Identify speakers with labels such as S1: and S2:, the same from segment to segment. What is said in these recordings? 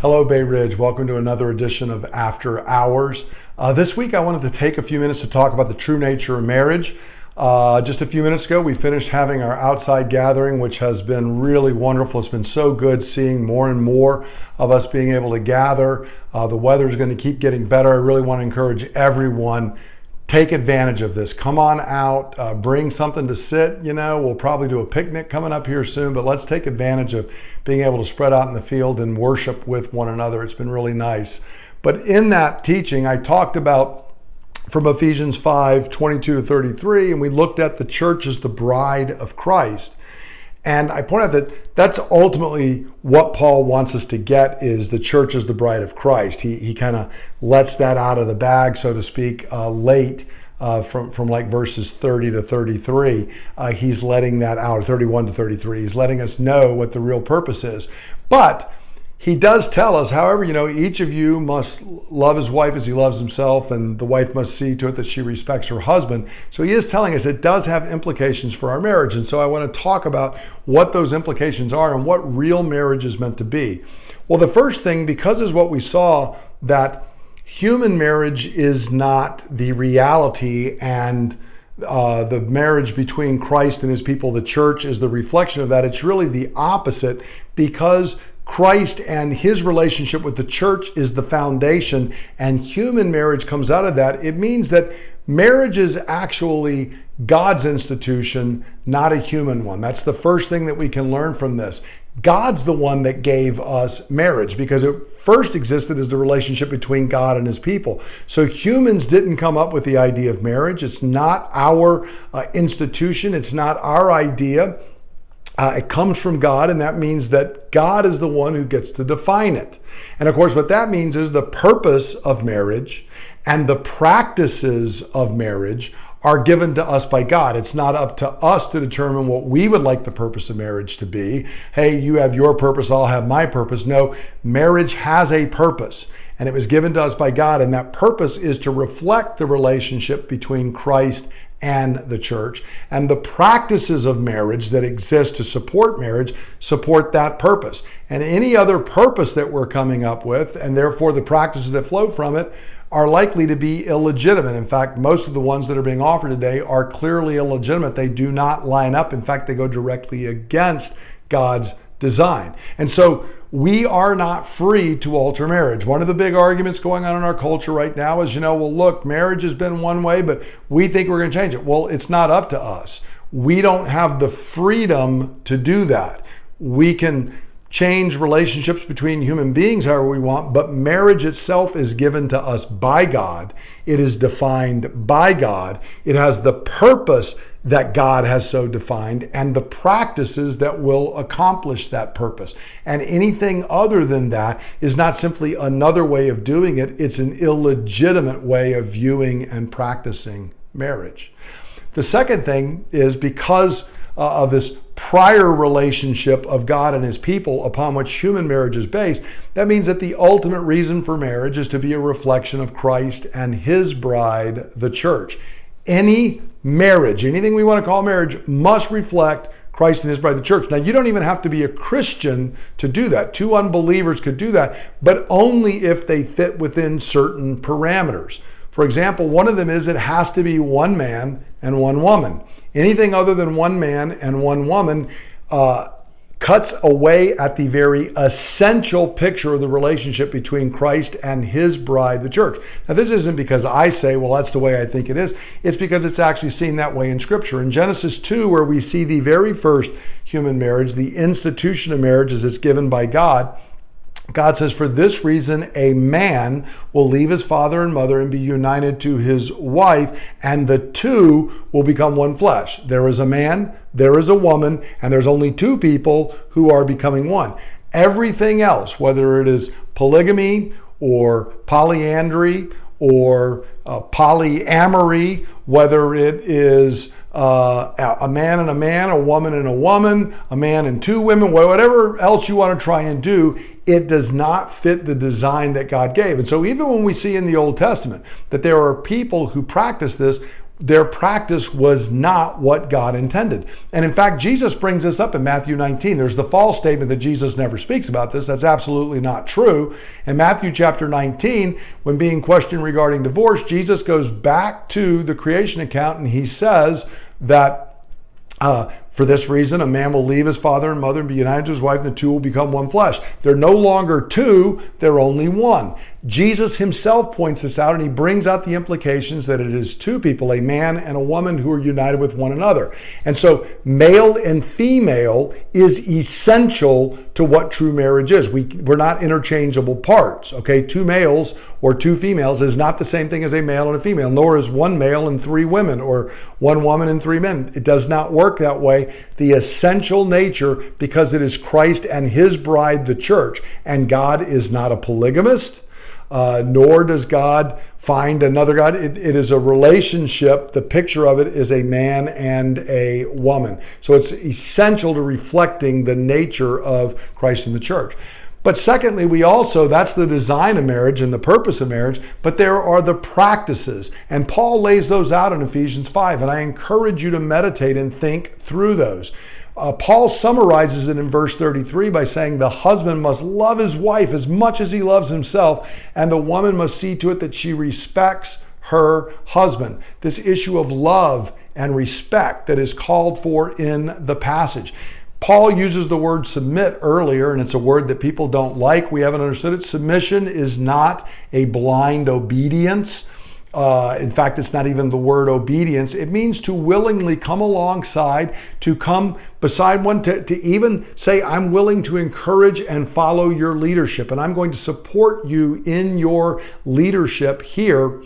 S1: Hello, Bay Ridge. Welcome to another edition of After Hours. This week I wanted to take a few minutes to talk about the true nature of marriage. Just a few minutes ago, we finished having our outside gathering, which has been really wonderful. It's been so good seeing more and more of us being able to gather. The weather is going to keep getting better. I really want to encourage everyone, take advantage of this. Come on out, bring something to sit. We'll probably do a picnic coming up here soon, but let's take advantage of being able to spread out in the field and worship with one another. It's been really nice. But in that teaching, I talked about from Ephesians 5:22-33, and we looked at the church as the bride of Christ. And I point out that that's ultimately what Paul wants us to get, is the church as the bride of Christ. He kind of lets that out of the bag, so to speak, late from like verses 30-33. He's letting that out, 31-33. He's letting us know what the real purpose is. But he does tell us, however, each of you must love his wife as he loves himself, and the wife must see to it that she respects her husband. So he is telling us it does have implications for our marriage. And so I want to talk about what those implications are and what real marriage is meant to be. Well, the first thing, because is what we saw, that human marriage is not the reality, and the marriage between Christ and his people, the church, is the reflection of that. It's really the opposite, because Christ and his relationship with the church is the foundation, and human marriage comes out of that. It means that marriage is actually God's institution, not a human one. That's the first thing that we can learn from this. God's the one that gave us marriage, because it first existed as the relationship between God and his people. So humans didn't come up with the idea of marriage. It's not our institution. It's not our idea. It comes from God, and that means that God is the one who gets to define it. And of course, what that means is the purpose of marriage and the practices of marriage are given to us by God. It's not up to us to determine what we would like the purpose of marriage to be. Hey, you have your purpose, I'll have my purpose. No, marriage has a purpose, and it was given to us by God, and that purpose is to reflect the relationship between Christ and the church, and the practices of marriage that exist to support marriage support that purpose. And any other purpose that we're coming up with, and therefore the practices that flow from it, are likely to be illegitimate. In fact, most of the ones that are being offered today are clearly illegitimate. They do not line up. In fact, they go directly against God's design. And so we are not free to alter marriage. One of the big arguments going on in our culture right now is, well, look, marriage has been one way, but we think we're going to change it. Well, it's not up to us. We don't have the freedom to do that. We can change relationships between human beings however we want, but marriage itself is given to us by God. It is defined by God. It has the purpose that God has so defined, and the practices that will accomplish that purpose. And anything other than that is not simply another way of doing it, it's an illegitimate way of viewing and practicing marriage. The second thing is, because of this prior relationship of God and his people upon which human marriage is based, that means that the ultimate reason for marriage is to be a reflection of Christ and his bride, the church. Any marriage, anything we want to call marriage, must reflect Christ and his bride, the church. Now, you don't even have to be a Christian to do that. Two unbelievers could do that, but only if they fit within certain parameters. For example, one of them is it has to be one man and one woman. Anything other than one man and one woman cuts away at the very essential picture of the relationship between Christ and his bride, the church. Now, this isn't because I say, well, that's the way I think it is. It's because it's actually seen that way in Scripture. In Genesis 2, where we see the very first human marriage, the institution of marriage as it's given by God, God says, for this reason, a man will leave his father and mother and be united to his wife, and the two will become one flesh. There is a man, there is a woman, and there's only two people who are becoming one. Everything else, whether it is polygamy or polyandry or polyamory, whether it is a man and a man, a woman and a woman, a man and two women, whatever else you want to try and do, it does not fit the design that God gave. And so even when we see in the Old Testament that there are people who practice this, their practice was not what God intended. And in fact, Jesus brings this up in Matthew 19. There's the false statement that Jesus never speaks about this. That's absolutely not true. In Matthew chapter 19, when being questioned regarding divorce, Jesus goes back to the creation account and he says that for this reason, a man will leave his father and mother and be united to his wife, and the two will become one flesh. They're no longer two, they're only one. Jesus himself points this out, and he brings out the implications that it is two people, a man and a woman, who are united with one another. And so male and female is essential to what true marriage is. We're not interchangeable parts, okay? Two males or two females is not the same thing as a male and a female, nor is one male and three women or one woman and three men. It does not work that way. The essential nature, because it is Christ and his bride, the church, and God is not a polygamist, nor does God find another God. It is a relationship. The picture of it is a man and a woman. So it's essential to reflecting the nature of Christ and the church. But secondly, that's the design of marriage and the purpose of marriage, but there are the practices. And Paul lays those out in Ephesians 5, and I encourage you to meditate and think through those. Paul summarizes it in verse 33 by saying the husband must love his wife as much as he loves himself, and the woman must see to it that she respects her husband. This issue of love and respect that is called for in the passage. Paul uses the word submit earlier, and it's a word that people don't like. We haven't understood it. Submission is not a blind obedience. In fact, it's not even the word obedience. It means to willingly come alongside, to come beside one, to even say, I'm willing to encourage and follow your leadership, and I'm going to support you in your leadership here.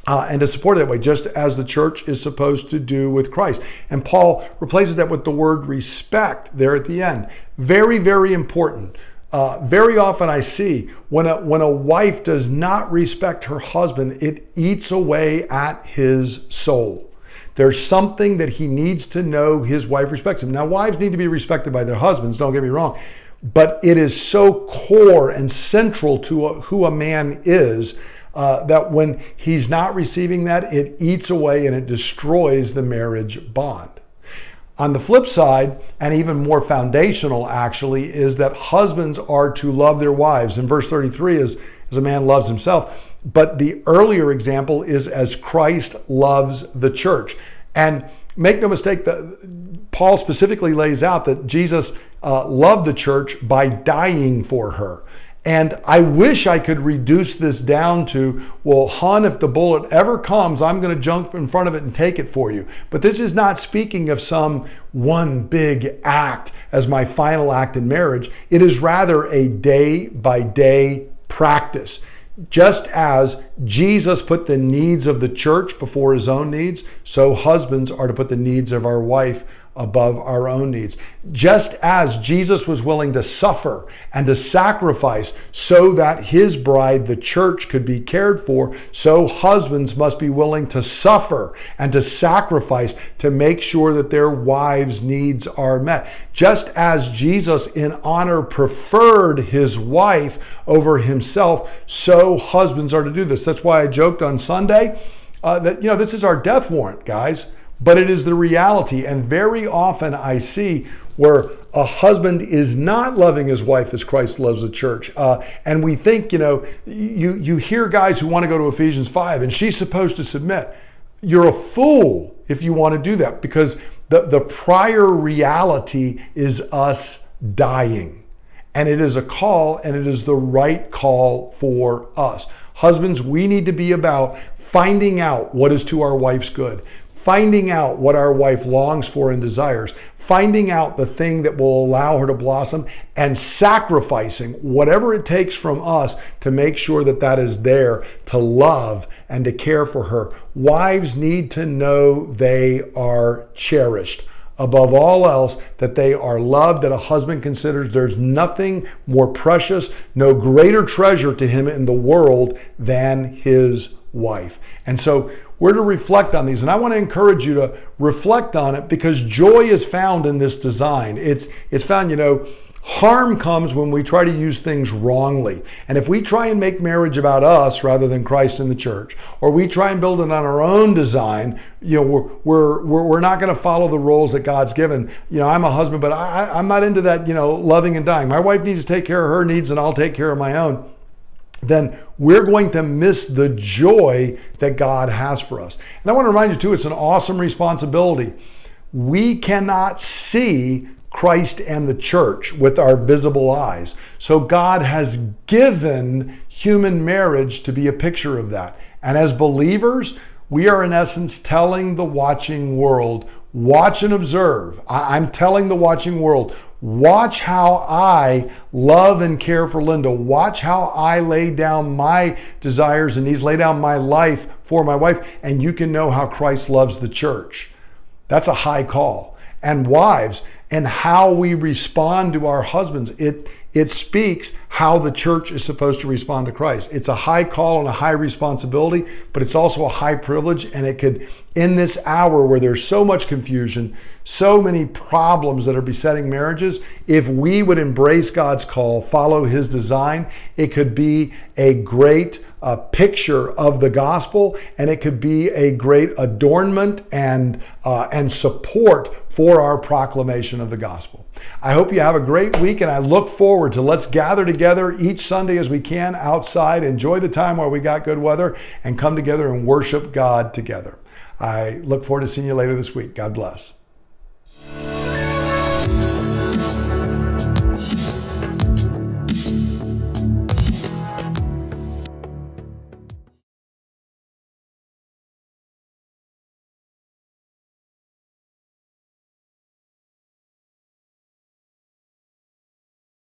S1: And to support it that way, just as the church is supposed to do with Christ. And Paul replaces that with the word respect there at the end. Very, very important. Very often I see when a wife does not respect her husband, it eats away at his soul. There's something that he needs to know his wife respects him. Now, wives need to be respected by their husbands, don't get me wrong. But it is so core and central to who a man is that when he's not receiving that, it eats away and it destroys the marriage bond. On the flip side, and even more foundational actually, is that husbands are to love their wives. In verse 33 is as a man loves himself. But the earlier example is as Christ loves the church. And make no mistake, Paul specifically lays out that Jesus loved the church by dying for her. And I wish I could reduce this down to, well, hon, if the bullet ever comes, I'm going to jump in front of it and take it for you. But this is not speaking of some one big act as my final act in marriage. It is rather a day-by-day practice. Just as Jesus put the needs of the church before his own needs, so husbands are to put the needs of our wife above our own needs. Just as Jesus was willing to suffer and to sacrifice so that his bride, the church, could be cared for, so husbands must be willing to suffer and to sacrifice to make sure that their wives' needs are met. Just as Jesus in honor preferred his wife over himself, so husbands are to do this. That's why I joked on Sunday that, this is our death warrant, guys. But it is the reality. And very often I see where a husband is not loving his wife as Christ loves the church. And we think, you hear guys who want to go to Ephesians 5 and she's supposed to submit. You're a fool if you want to do that, because the prior reality is us dying. And it is a call, and it is the right call for us. Husbands, we need to be about finding out what is to our wife's good, finding out what our wife longs for and desires, finding out the thing that will allow her to blossom, and sacrificing whatever it takes from us to make sure that that is there to love and to care for her. Wives need to know they are cherished. Above all else, that they are loved, that a husband considers there's nothing more precious, no greater treasure to him in the world than his wife. And so we're to reflect on these. And I want to encourage you to reflect on it, because joy is found in this design. It's found, Harm comes when we try to use things wrongly. And if we try and make marriage about us rather than Christ and the church, or we try and build it on our own design, we're not going to follow the roles that God's given. I'm a husband, but I'm not into that, loving and dying. My wife needs to take care of her needs and I'll take care of my own. Then we're going to miss the joy that God has for us. And I want to remind you too, it's an awesome responsibility. We cannot see Christ and the church with our visible eyes. So God has given human marriage to be a picture of that. And as believers, we are in essence telling the watching world, watch and observe. I'm telling the watching world, watch how I love and care for Linda. Watch how I lay down my desires and needs, lay down my life for my wife, and you can know how Christ loves the church. That's a high call. And wives, and how we respond to our husbands, it speaks how the church is supposed to respond to Christ. It's a high call and a high responsibility, but it's also a high privilege. And it could, in this hour where there's so much confusion, so many problems that are besetting marriages, if we would embrace God's call, follow his design, it could be a great picture of the gospel, and it could be a great adornment and support for our proclamation of the gospel. I hope you have a great week, and I look forward to let's gather together each Sunday as we can outside, enjoy the time while we got good weather, and come together and worship God together. I look forward to seeing you later this week. God bless.